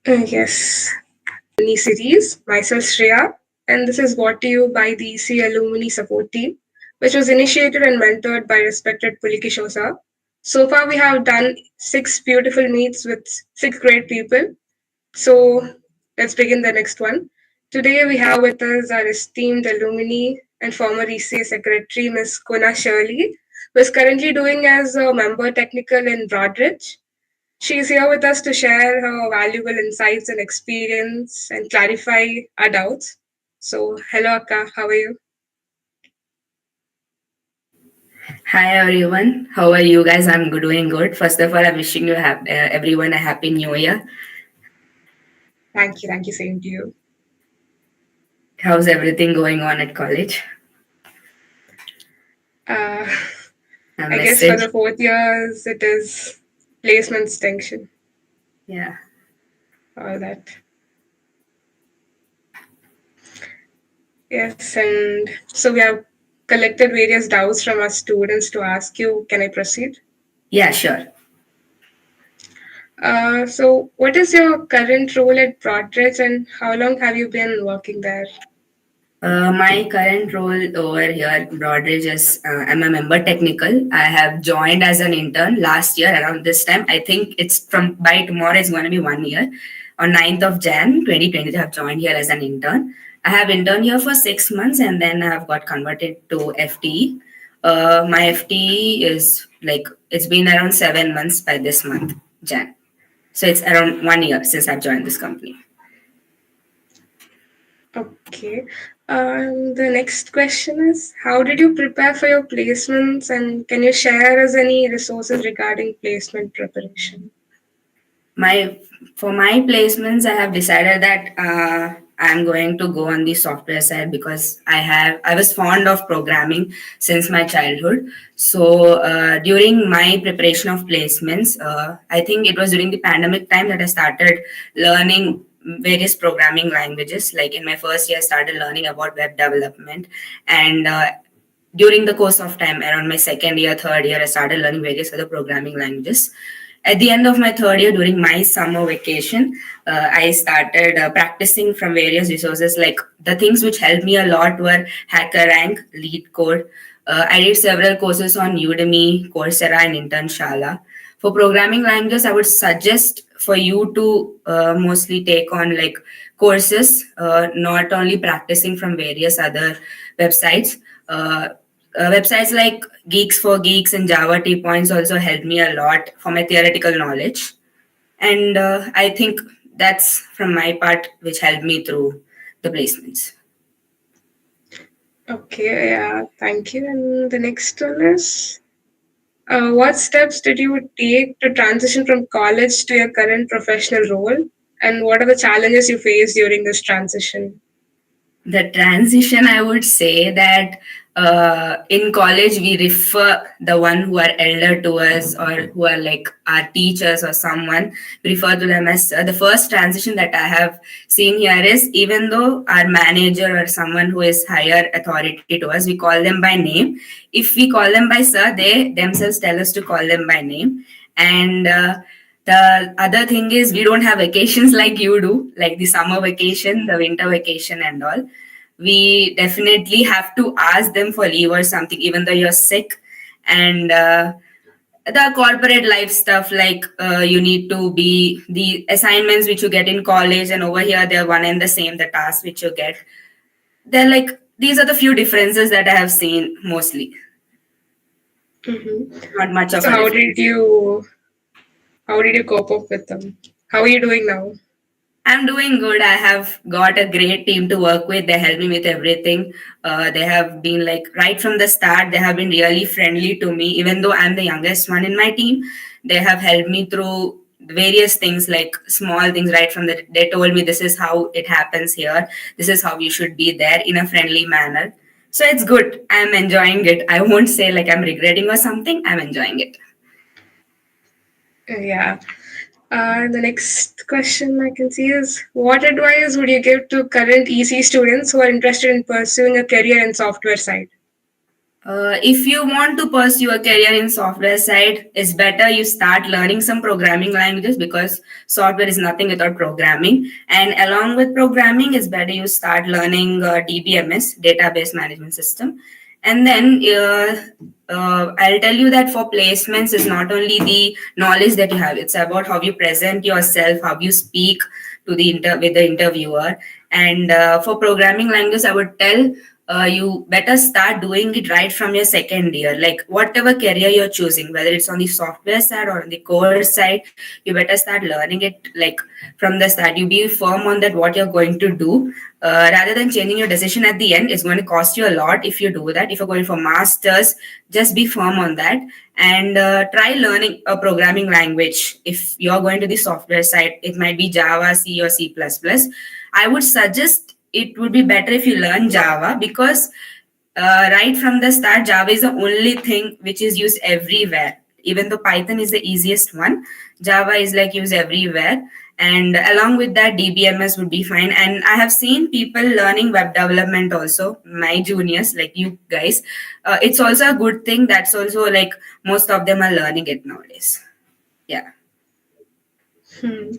Yes. Mini series. Myself Shreya, and this is brought to you by the ECE Alumni Support team, which was initiated and mentored by respected Puliki Shosa. So far, we have done 6 beautiful meets with 6 great people. So let's begin the next one. Today, we have with us our esteemed alumni and former ECA secretary, Ms. Kona Shirley, who is currently doing as a member technical in Broadridge. She is here with us to share her valuable insights and experience and clarify our doubts. So, hello, Akka, how are you? Hi everyone, how are you guys? I'm doing good. First of all, I'm wishing you everyone a happy new year. Thank you, same to you. How's everything going on at college? Uh, A I guess for message? the 4th years, it is placement distinction, Yeah. all that. Yes, and so we have collected various doubts from our students to ask you. Can I proceed? Yeah, sure. So, what is your current role at Broadridge and how long have you been working there? My current role over here at Broadridge is I'm a member technical. I have joined as an intern last year around this time. I think it's from by tomorrow it's going to be 1 year. On 9th of Jan 2020, I have joined here as an intern. I have interned here for 6 months and then I have got converted to FTE. My FTE is like it's been around 7 months by this month, Jan. So it's around 1 year since I've joined this company. Okay. The next question is, how did you prepare for your placements and can you share us any resources regarding placement preparation? For my placements, I have decided that I'm going to go on the software side because I was fond of programming since my childhood. So during my preparation of placements, I think it was during the pandemic time that I started learning various programming languages. Like in my first year, I started learning about web development, and during the course of time, around my second year, third year, I started learning various other programming languages. At the end of my third year, during my summer vacation, I started practicing from various resources. Like the things which helped me a lot were HackerRank, LeetCode. I did several courses on Udemy, Coursera, and Internshala. For programming languages, I would suggest for you to mostly take on like courses, not only practicing from various other websites. Uh, Websites like Geeks for Geeks and Java Tea Points also helped me a lot for my theoretical knowledge. And I think that's from my part, which helped me through the placements. Okay, yeah, thank you. And the next one is, what steps did you take to transition from college to your current professional role? And what are the challenges you faced during this transition? The transition, I would say that in college we refer the one who are elder to us or who are like our teachers or someone, we refer to them as the first transition that I have seen here is, even though our manager or someone who is higher authority to us, we call them by name. If we call them by sir, they themselves tell us to call them by name. And the other thing is, we don't have vacations like you do, like the summer vacation, the winter vacation, and all. We definitely have to ask them for leave or something, even though you're sick. And the corporate life stuff, like you need to be the assignments which you get in college, and over here they're one and the same, the tasks which you get. They're like, these are the few differences that I have seen mostly. Mm-hmm. Not much of So a difference. how did you cope up with them? How are you doing now? I'm doing good. I have got a great team to work with. They help me with everything. They have been like right from the start, they have been really friendly to me. Even though I'm the youngest one in my team, they have helped me through various things, like small things right from the. They told me this is how it happens here. This is how you should be there in a friendly manner. So it's good. I'm enjoying it. I won't say like I'm regretting or something. I'm enjoying it. Yeah. The next question I can see is, what advice would you give to current EC students who are interested in pursuing a career in software side? If you want to pursue a career in software side, it's better you start learning some programming languages, because software is nothing without programming. And along with programming, it's better you start learning DBMS, database management system. And then I'll tell you that for placements, is not only the knowledge that you have; it's about how you present yourself, how you speak to the with the interviewer. And for programming language, I would tell you better start doing it right from your second year. Like whatever career you're choosing, whether it's on the software side or on the course side, you better start learning it like from the start. You be firm on that what you're going to do, rather than changing your decision at the end. It's going to cost you a lot if you do that. If you're going for masters, just be firm on that. And try learning a programming language. If you're going to the software side, it might be Java, C, or C++. I would suggest it would be better if you learn Java, because right from the start, Java is the only thing which is used everywhere. Even though Python is the easiest one, Java is like used everywhere. And along with that, DBMS would be fine. And I have seen people learning web development also, my juniors, like you guys. It's also a good thing. That's also like most of them are learning it nowadays. Yeah. Hmm.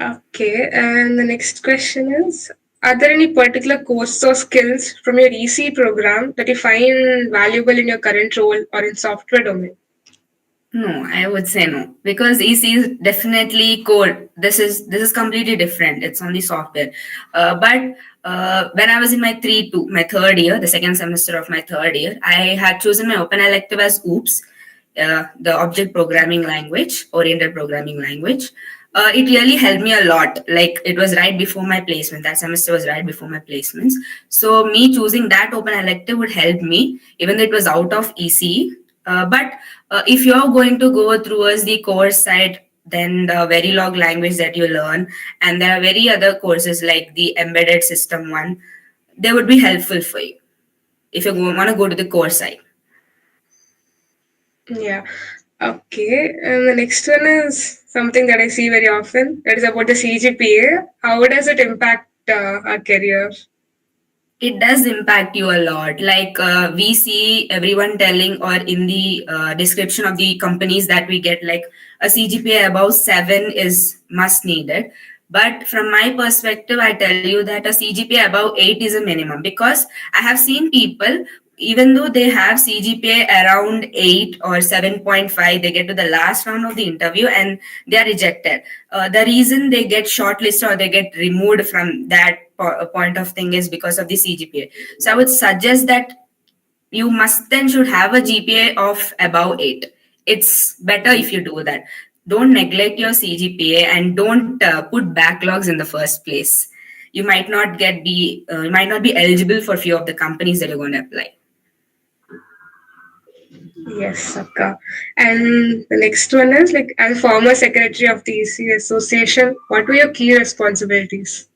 Okay, and the next question is, are there any particular courses or skills from your EC program that you find valuable in your current role or in software domain? No, I would say no, because EC is definitely code. This is completely different. It's only software. But when I was in my third year, the second semester of my third year, I had chosen my open elective as OOPS, the object programming language, oriented programming language. It really helped me a lot. Like it was right before my placement. That semester was right before my placements. So me choosing that open elective would help me, even though it was out of ECE. But if you're going to go through as the course side, then the Verilog language that you learn, and there are very other courses like the embedded system one, they would be helpful for you if you want to go to the course side. Yeah. Okay, and the next one is something that I see very often. That is about the CGPA. How does it impact our career? It does impact you a lot. Like we see everyone telling, or in the description of the companies that we get, like a CGPA above 7 is must needed. But from my perspective, I tell you that a CGPA above 8 is a minimum, because I have seen people even though they have CGPA around 8 or 7.5, they get to the last round of the interview and they are rejected. The reason they get shortlisted or they get removed from that point of thing is because of the CGPA. So I would suggest that you must then should have a GPA of above 8. It's better if you do that. Don't neglect your CGPA and don't put backlogs in the first place. You might not be eligible for few of the companies that you're going to apply. Yes, Akka. And the next one is like, as former secretary of the ECE Association, what were your key responsibilities?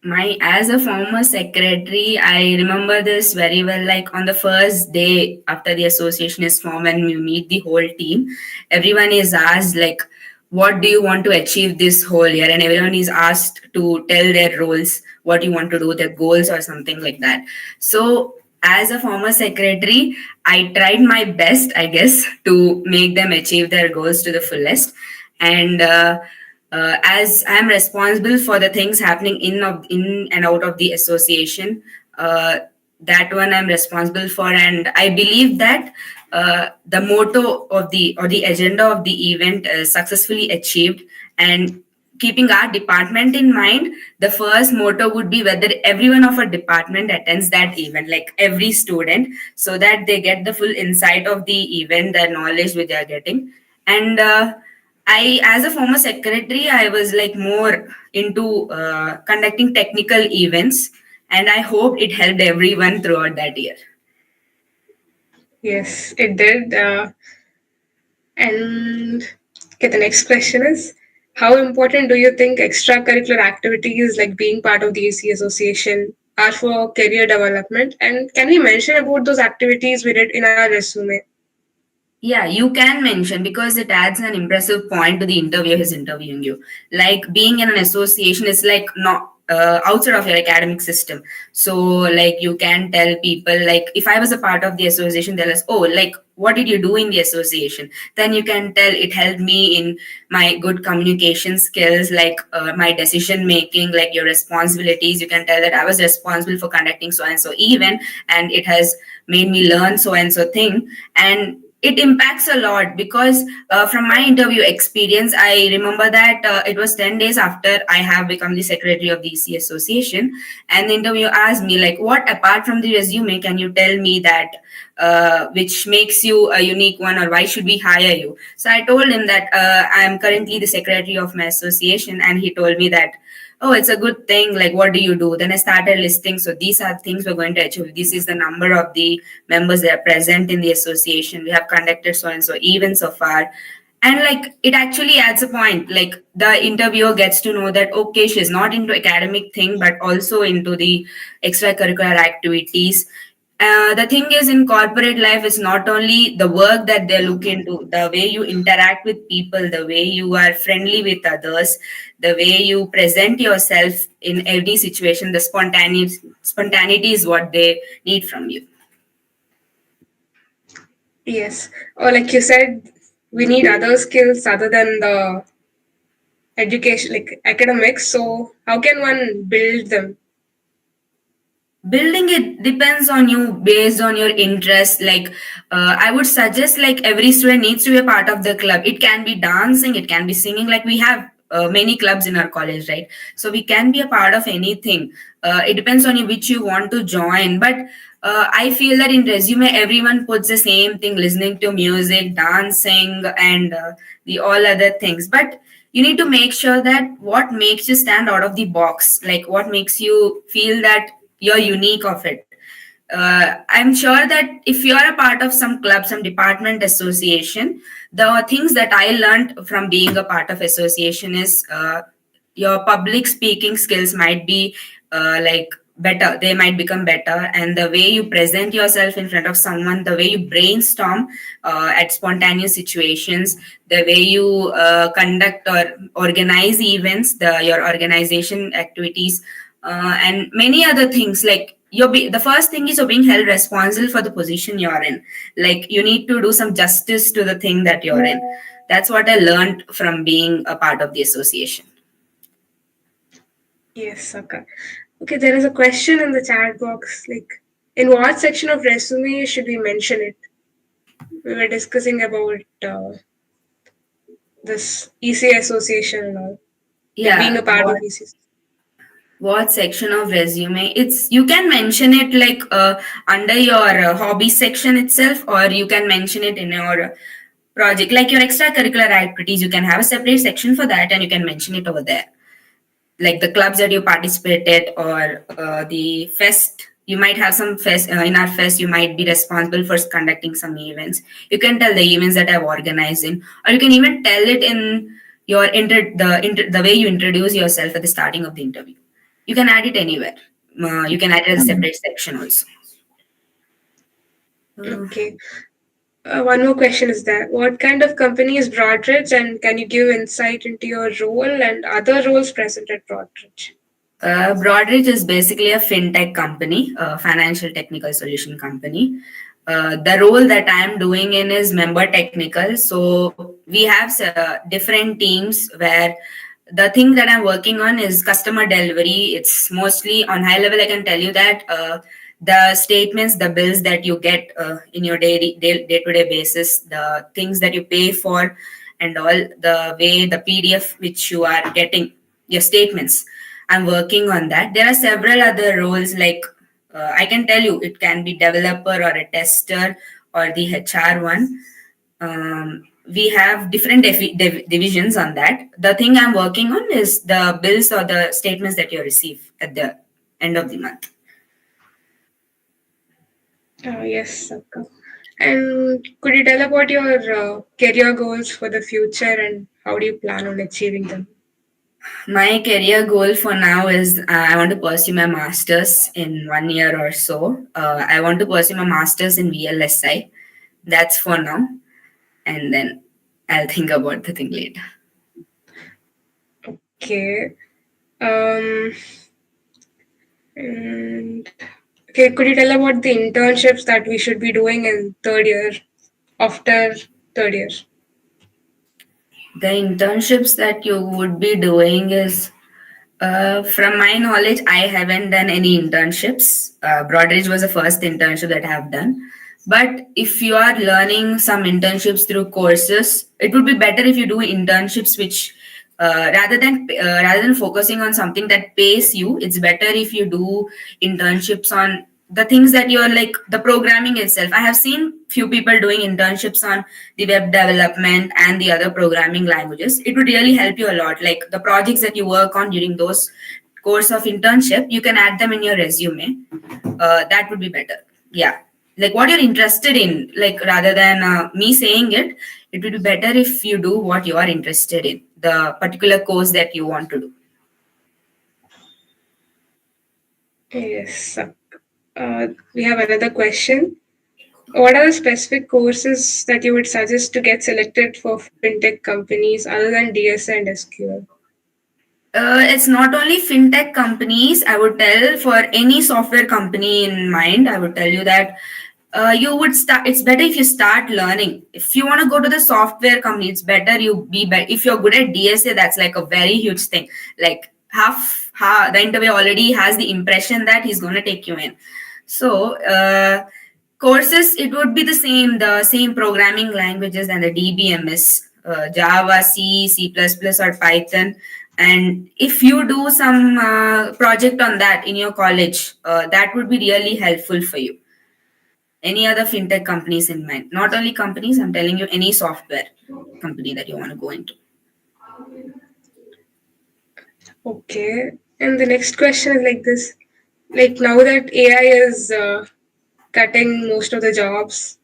My As a former secretary, I remember this very well. Like on the first day after the association is formed and we meet the whole team, everyone is asked like, what do you want to achieve this whole year, and everyone is asked to tell their roles, what you want to do, their goals or something like that. So as a former secretary, I tried my best, I guess, to make them achieve their goals to the fullest. And as I'm responsible for the things happening in and out of the association, that one I'm responsible for, and I believe that the motto of the agenda of the event is successfully achieved. And keeping our department in mind, the first motto would be whether everyone of our department attends that event, like every student, so that they get the full insight of the event, the knowledge which they are getting. And as a former secretary, I was like more into conducting technical events, and I hope it helped everyone throughout that year. Yes, it did. And okay, the next question is, how important do you think extracurricular activities like being part of the ECE Association are for career development? And can we mention about those activities we did in our resume? Yeah, you can mention because it adds an impressive point to the interviewer who's interviewing you. Like being in an association is like not outside of your academic system. So like you can tell people, like if I was a part of the association, they'll ask, oh, like what did you do in the association? Then you can tell it helped me in my good communication skills, like my decision making, like your responsibilities. You can tell that I was responsible for conducting so and so event, and it has made me learn so and so thing. And it impacts a lot because from my interview experience, I remember that it was 10 days after I have become the secretary of the EC Association, and the interview asked me like, what apart from the resume can you tell me that which makes you a unique one, or why should we hire you? So I told him that I am currently the secretary of my association, and he told me that, oh, it's a good thing, like what do you do? Then I started listing, so these are things we're going to achieve, this is the number of the members that are present in the association, we have conducted so and so events so far. And like it actually adds a point, like the interviewer gets to know that okay, she's not into academic thing but also into the extracurricular activities. The thing is, in corporate life, it's not only the work that they look into, the way you interact with people, the way you are friendly with others, the way you present yourself in every situation, the spontaneity is what they need from you. Yes. Or like you said, we need other skills other than the education, like academics. So how can one build them? Building it depends on you based on your interest. Like I would suggest like every student needs to be a part of the club. It can be dancing, it can be singing, like we have many clubs in our college, right? So we can be a part of anything. It depends on you which you want to join. But I feel that in resume everyone puts the same thing, listening to music, dancing, and the all other things. But you need to make sure that what makes you stand out of the box, like what makes you feel that you're unique of it. I'm sure that if you're a part of some club, some department association, the things that I learned from being a part of association is your public speaking skills might be like better, they might become better, and the way you present yourself in front of someone, the way you brainstorm at spontaneous situations, the way you conduct or organize events, your organization activities, and many other things. Like the first thing is you're being held responsible for the position you're in. Like you need to do some justice to the thing that you're in. That's what I learned from being a part of the association. Yes, okay. Okay, there is a question in the chat box like, In what section of resume should we mention it? We were discussing about this ECE association and all, like being Yeah, a part of ECE. what section of resume? It's you can mention it like under your hobby section itself, or you can mention it in your project, like your extracurricular activities. You can have a separate section for that, and you can mention it over there, like the clubs that you participated, or the fest. You might have some fest in our fest. You might be responsible for conducting some events. You can tell the events that I've organized in, or you can even tell it in your the way you introduce yourself at the starting of the interview. You can add it anywhere. You can add it as a separate section also. Uh, Okay. One more question is that what kind of company is Broadridge, and can you give insight into your role and other roles present at Broadridge? Broadridge is basically a fintech company, a financial technical solution company. The role that I'm doing in is member technical. So we have different teams where the thing that I'm working on is customer delivery. It's mostly on high level. I can tell you that the statements, the bills that you get in your day-to-day basis, the things that you pay for, and all the way the PDF which you are getting, your statements. I'm working on that. There are several other roles like I can tell you it can be developer or a tester or the HR one. We have different divisions on that. The thing I'm working on is the bills or the statements that you receive at the end of the month. Yes, Sakka. And could you tell about your career goals for the future and how do you plan on achieving them? My career goal for now is I want to pursue my master's in 1 year or so. I want to pursue my master's in VLSI. That's for now. And then I'll think about the thing later. Okay. Um, and okay, could you tell about the internships that we should be doing in third year after third year? The internships that you would be doing is, from my knowledge, I haven't done any internships. Broadridge was the first internship that I have done. But if you are learning some internships through courses, it would be better if you do internships which rather than focusing on something that pays you, it's better if you do internships on the things that you're like the programming itself. I have seen few people doing internships on the web development and the other programming languages. It would really help you a lot, like the projects that you work on during those course of internship, you can add them in your resume. That would be better. Yeah, like what you're interested in, like rather than me saying it, it would be better if you do what you are interested in, the particular course that you want to do. Yes. We have another question. What are the specific courses that you would suggest to get selected for fintech companies other than DSA and SQL? It's not only fintech companies. I would tell for any software company in mind, I would tell you that you would start. It's better if you start learning. If you want to go to the software company, it's better you be. If you're good at DSA, that's like a very huge thing. Like half the interview already has the impression that he's going to take you in. So courses, it would be the same programming languages and the DBMS, Java, C, C++, or Python. And if you do some project on that in your college, that would be really helpful for you. Any other fintech companies in mind? Not only companies, I'm telling you any software company that you want to go into. Okay. And the next question is like this. Like now that AI is cutting most of the jobs,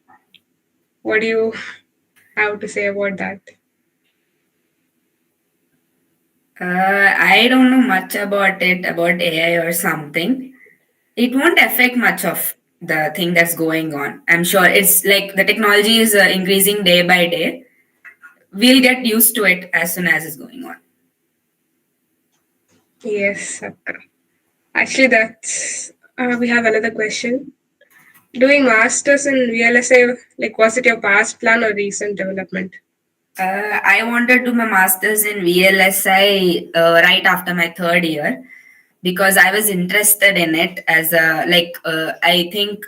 what do you have to say about that? I don't know much about it, about AI or something. It won't affect much of the thing that's going on. I'm sure it's like the technology is increasing day by day. We'll get used to it as soon as it's going on. Yes, Sakra. Actually, that's we have another question. Doing masters in VLSA, like was it your past plan or recent development? I wanted to do my master's in VLSI right after my third year. because I was interested in it as a I think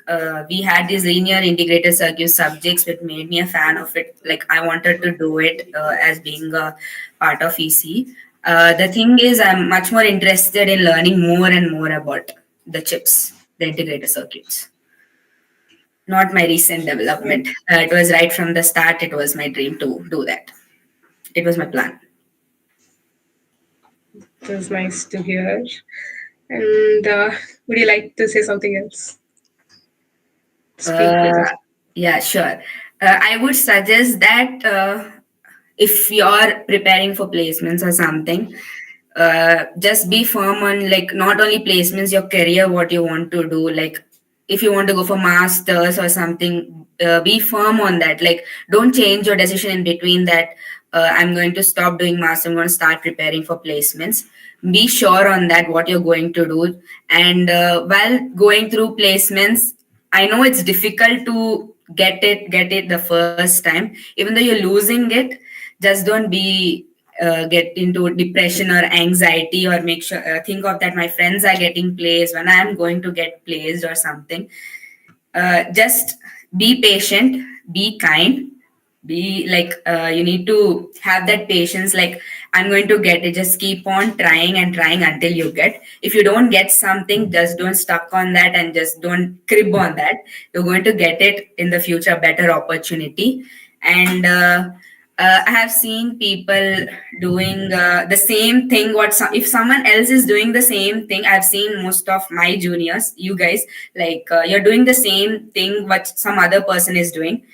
we had these linear integrated circuit subjects which made me a fan of it. Like I wanted to do it as being a part of EC. The thing is, I'm much more interested in learning more and more about the chips, the integrated circuits. Not my recent development. It was right from the start. It was my dream to do that. It was my plan. It was nice to hear. And would you like to say something else? Speak with Uh, us. yeah, sure. I would suggest that if you're preparing for placements or something, just be firm on like not only placements, your career, what you want to do. Like if you want to go for masters or something, be firm on that. Like don't change your decision in between that. I'm going to stop doing master. I'm going to start preparing for placements. Be sure on that what you're going to do. And while going through placements, I know it's difficult to get it the first time. Even though you're losing it, just don't be get into depression or anxiety, or make sure think of that my friends are getting placed when I'm going to get placed or something. Just be patient, be kind, be like you need to have that patience. Like I'm going to get it, just keep on trying and trying until you get. If you don't get something, just don't stuck on that and just don't crib on that. You're going to get it in the future, better opportunity. And I have seen people doing the same thing. If someone else is doing the same thing, I've seen most of my juniors, you guys, like you're doing the same thing what some other person is doing.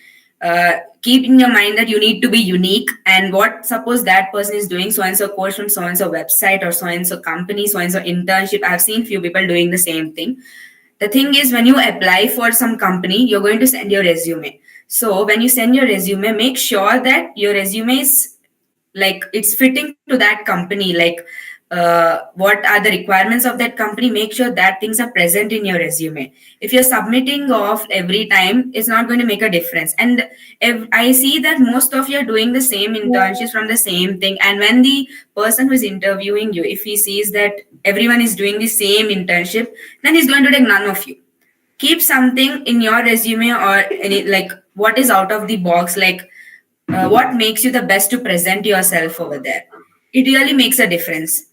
Keep in your mind that you need to be unique, and what suppose that person is doing so and so course from so and so website or so and so company, so and so internship. I've seen few people doing the same thing. The thing is, when you apply for some company, you're going to send your resume. So when you send your resume, make sure that your resume is like it's fitting to that company. Like what are the requirements of that company, make sure that things are present in your resume. If you're submitting off every time, it's not going to make a difference. And if I see that most of you are doing the same internships from the same thing, and when the person who is interviewing you, if he sees that everyone is doing the same internship, then he's going to take none of you. Keep something in your resume, or any like what is out of the box, like what makes you the best to present yourself over there. It really makes a difference.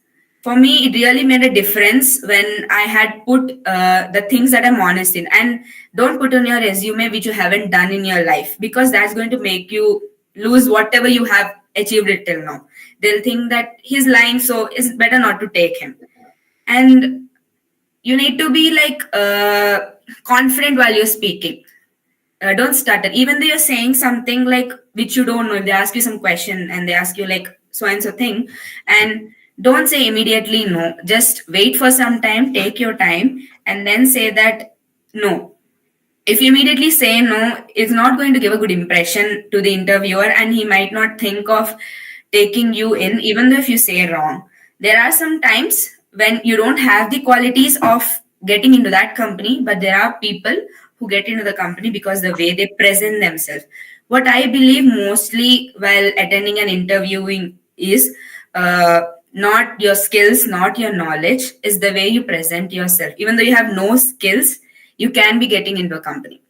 For me, it really made a difference when I had put the things that I'm honest in. And don't put on your resume which you haven't done in your life, because that's going to make you lose whatever you have achieved it till now. They'll think that he's lying, so it's better not to take him. And you need to be like confident while you're speaking. Don't stutter. Even though you're saying something like which you don't know, if they ask you some question and they ask you like so and so thing, and don't say immediately no. Just wait for some time, take your time, and then say that no. If you immediately say no, it's not going to give a good impression to the interviewer, and he might not think of taking you in, even though if you say wrong. There are some times when you don't have the qualities of getting into that company, but there are people who get into the company because the way they present themselves. What I believe mostly while attending an interviewing is not your skills, not your knowledge, is the way you present yourself. Even though you have no skills, you can be getting into a company.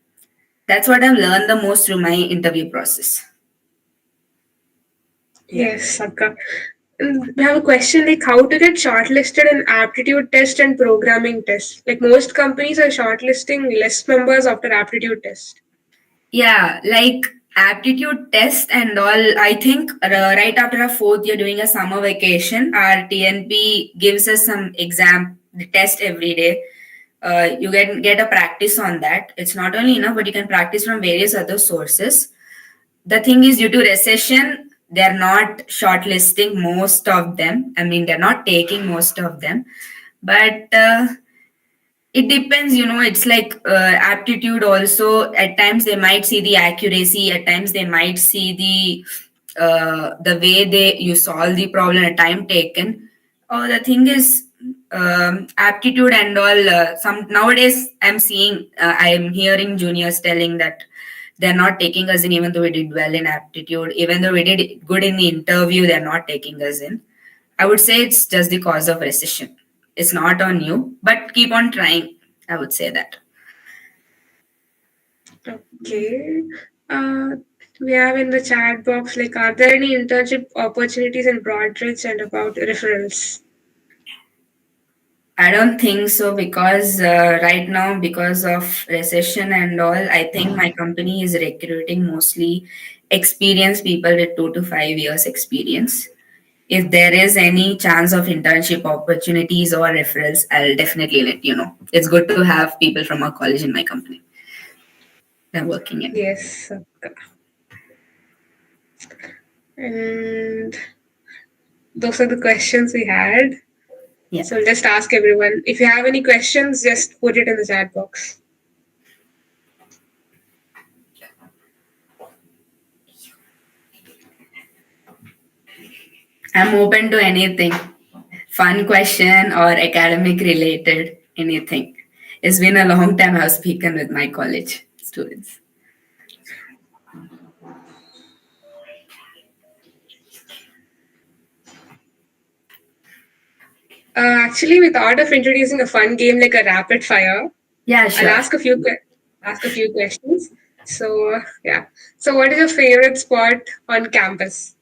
That's what I've learned the most through my interview process. Yes, Akka. And we have a question like how to get shortlisted in aptitude test and programming test. Like most companies are shortlisting less members after aptitude test. Yeah, like aptitude test and all. I think right after our fourth year doing a summer vacation, our TNP gives us some exam test every day. You get a practice on that. It's not only enough, but you can practice from various other sources. The thing is, due to recession, they're not shortlisting most of them. I mean, they're not taking most of them, but it depends. It's like aptitude also. At times they might see the accuracy, at times they might see the way you solve the problem, a time taken. Oh, the thing is, aptitude and all. Some nowadays, I'm hearing juniors telling that they're not taking us in, even though we did well in aptitude, even though we did good in the interview, they're not taking us in. I would say it's just the cause of recession. It's not on you, but keep on trying. I would say that. Okay. Uh, we have in the chat box like, are there any internship opportunities in Broadridge and about referrals? I don't think so because right now, because of recession and all, I think my company is recruiting mostly experienced people with 2 to 5 years experience. If there is any chance of internship opportunities or referrals, I'll definitely let you know. It's good to have people from our college in my company that I'm working in. Yes. And those are the questions we had. Yeah. So I'll just ask everyone. If you have any questions, just put it in the chat box. I'm open to anything. Fun question or academic related, anything. It's been a long time I've spoken with my college students. Actually, we thought of introducing a fun game like a rapid fire. Yeah, I'll sure. ask a few questions. So yeah. So what is your favorite spot on campus?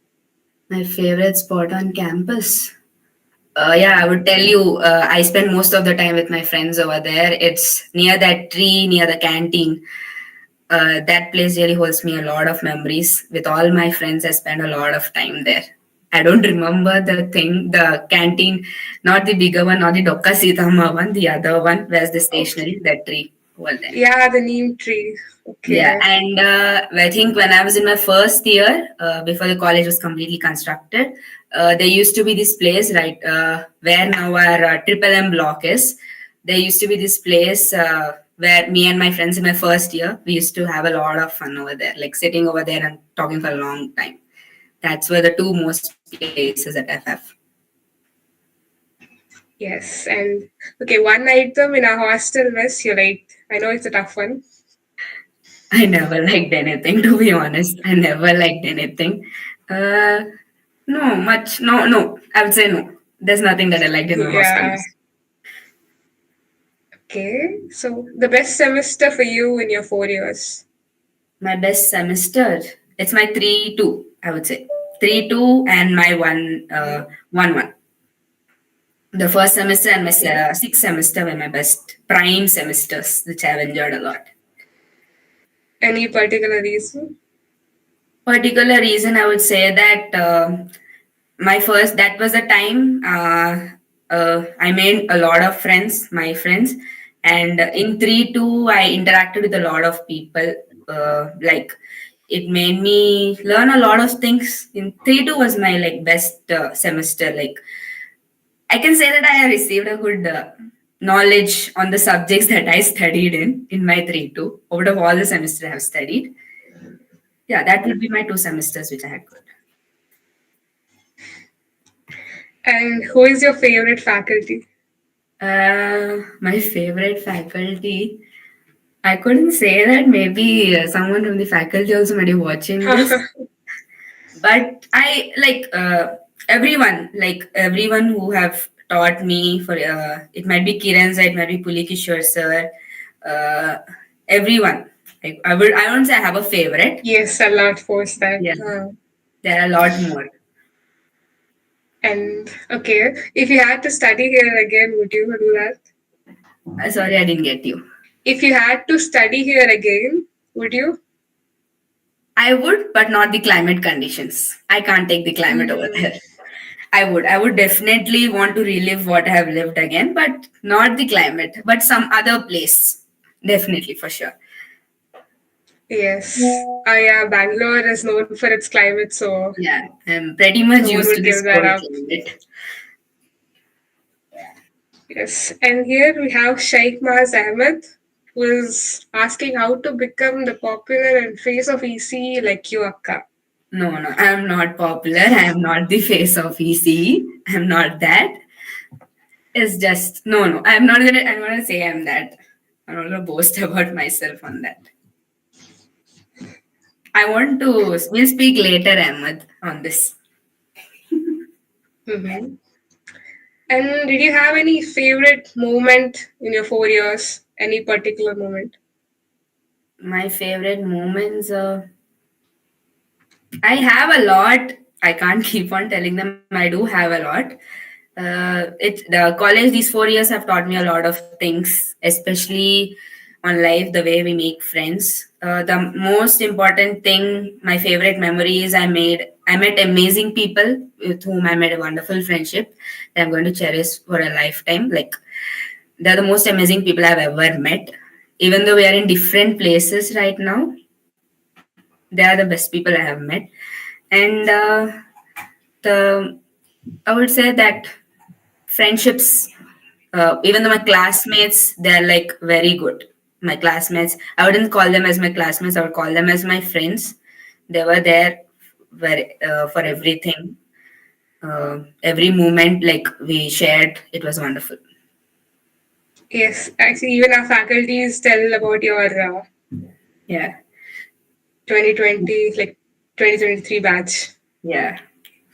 My favorite spot on campus. Yeah, I would tell you, I spend most of the time with my friends over there. It's near that tree, near the canteen. That place really holds me a lot of memories. With all my friends, I spend a lot of time there. I don't remember the canteen, not the bigger one, not the Dokka Sitama one, the other one, where's the Okay. stationery, that tree over there. Yeah, the neem tree. Yeah, Okay. and I think when I was in my first year, before the college was completely constructed, there used to be this place, right, where now our Triple M block is. There used to be this place where me and my friends in my first year, we used to have a lot of fun over there, like sitting over there and talking for a long time. That's were the two most places that I have. Yes. And okay, one item in our hostel mess you liked. I know it's a tough one. I never liked anything, to be honest. I never liked anything. Uh, no, much. No, no. I would say no. There's nothing that I liked in my hostel. Yeah. Okay. So the best semester for you in your 4 years. My best semester. It's my 3-2, I would say. 3-2 and my 1-1. The first semester and my Okay. sixth semester were my best prime semesters, which I've enjoyed a lot. Any particular reason? Particular reason I would say that my first that was the time I made a lot of friends, my friends, and in 3-2 I interacted with a lot of people. Like it made me learn a lot of things. In 3-2 was my like best semester. Like I can say that I received a good knowledge on the subjects that I studied in my 3-2 out of all the semesters I have studied. Yeah, that would be my 2 semesters which I had. And who is your favorite faculty? My favorite faculty. I couldn't say that. Maybe someone from the faculty also might be watching this. But I like everyone who have taught me. For it might be Kiran sir, it might be Pulikishore sir. Uh, everyone. Like I won't say I have a favorite. Yes, I'll not force that. Yeah, there are a lot more. And okay, if you had to study here again, would you do that? Sorry, I didn't get you. If you had to study here again, would you? I would, but not the climate conditions. I can't take the climate over Mm, there. I would. I would definitely want to relive what I have lived again, but not the climate, but some other place. Definitely, for sure. yes. Yeah, Bangalore is known for its climate, so Yeah, I'm pretty no much one used to would this give that cold up. climate. Yes. And here we have Sheikh Maz Ahmed, who is asking how to become the popular and face of EC like you, Akka. No, no, I'm not popular. I'm not the face of ECE. I'm not that. It's just no, no. I'm not gonna say I'm that. I'm not gonna boast about myself on that. I want to. We'll speak later, Ahmed, on this. Mm-hmm. And did you have any favorite moment in your 4 years? Any particular moment? My favorite moments. I have a lot. I can't keep on telling them. I do have a lot. The college these 4 years have taught me a lot of things, especially on life, the way we make friends. The most important thing, my favorite memory is I met amazing people with whom I made a wonderful friendship that I'm going to cherish for a lifetime. Like they're the most amazing people I've ever met. Even though we are in different places right now, they are the best people I have met. And the I would say that friendships, even though my classmates, they're like very good. My classmates, I wouldn't call them as my classmates, I would call them as my friends. They were there for everything. Every moment, like we shared, it was wonderful. Yes, actually, even our faculties tell about your Yeah, 2020, like 2023 batch. yeah.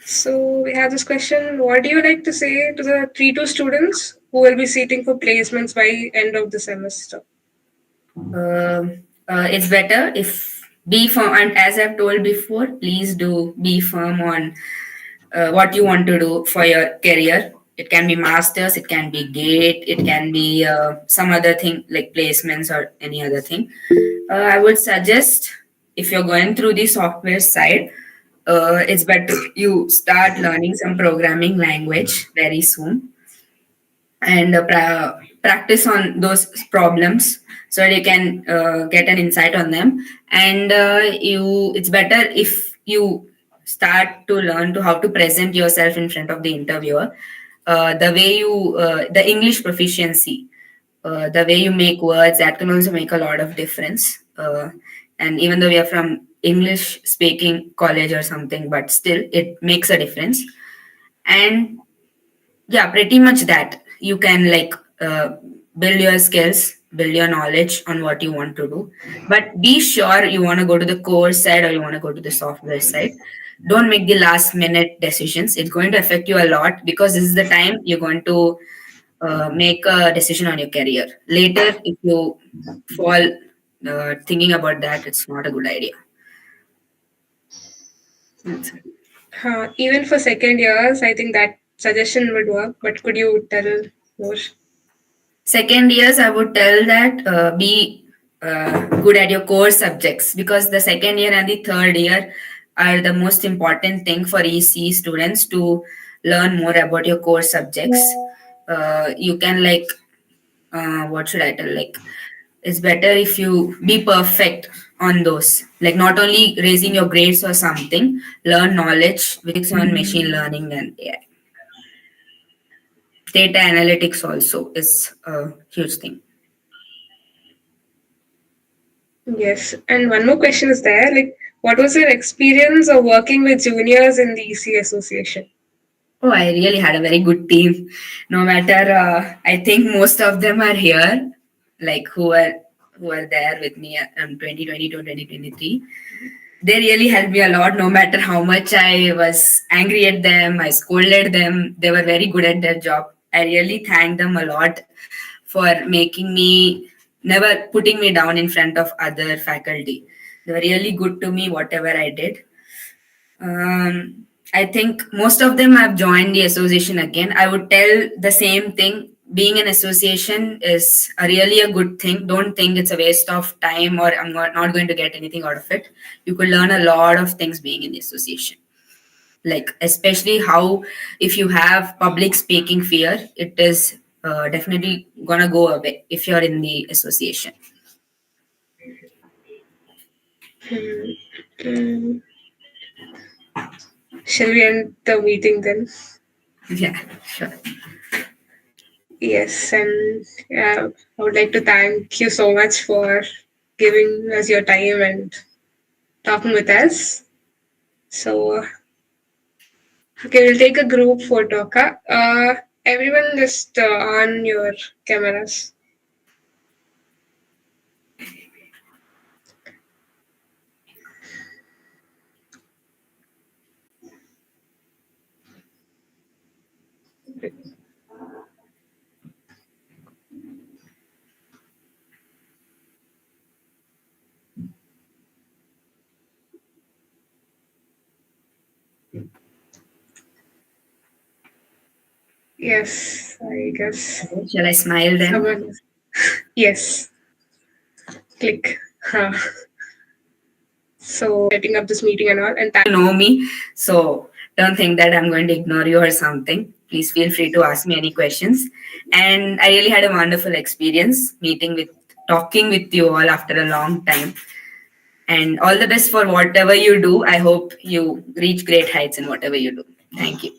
So we have this question. What do you like to say to the 3-2 students who will be seating for placements by end of the semester? It's better if be firm, and as I've told before, please do be firm on what you want to do for your career. It can be masters, it can be gate, it can be some other thing like placements or any other thing. I would suggest if you're going through the software side, it's better you start learning some programming language very soon and practice on those problems so that you can get an insight on them. And it's better if you start to learn to how to present yourself in front of the interviewer. The way you the English proficiency, the way you make words, that can also make a lot of difference. And even though we are from English speaking college or something, but still it makes a difference. And yeah, pretty much that you can like build your skills, build your knowledge on what you want to do, but be sure you want to go to the core side or you want to go to the software side. Don't make the last minute decisions. It's going to affect you a lot because this is the time you're going to make a decision on your career later. If you fall thinking about that, it's not a good idea. That's it. Even for second years, I think that suggestion would work. But could you tell more? Second years, I would tell that be good at your core subjects because the second year and the third year are the most important thing for EC students to learn more about your core subjects. You can like what should I tell? Like it's better if you be perfect on those. Like not only raising your grades or something, learn knowledge which on machine learning and AI. Data analytics also is a huge thing. Yes. And one more question is there. Like, what was your experience of working with juniors in the EC Association? Oh, I really had a very good team. No matter, I think most of them are here, like who are there with me from 2020 to 2023. They really helped me a lot. No matter how much I was angry at them, I scolded them. They were very good at their job. I really thank them a lot for making me never putting me down in front of other faculty. They were really good to me, whatever I did. I think most of them have joined the association again. I would tell the same thing. Being an association is really a good thing. Don't think it's a waste of time or I'm not going to get anything out of it. You could learn a lot of things being in the association. Like, especially how if you have public speaking fear, it is definitely gonna go away if you're in the association. Hmm. Mm, shall we end the meeting then? Yeah, sure. Yes, and I would like to thank you so much for giving us your time and talking with us. So, okay, we'll take a group photo. Okay? Everyone just on your cameras. Yes, I guess. Okay, shall I smile then? Someone is. Yes. Click. Huh. So setting up this meeting and all, and You know me, so don't think that I'm going to ignore you or something. Please feel free to ask me any questions. And I really had a wonderful experience talking with you all after a long time. And all the best for whatever you do. I hope you reach great heights in whatever you do. Thank you.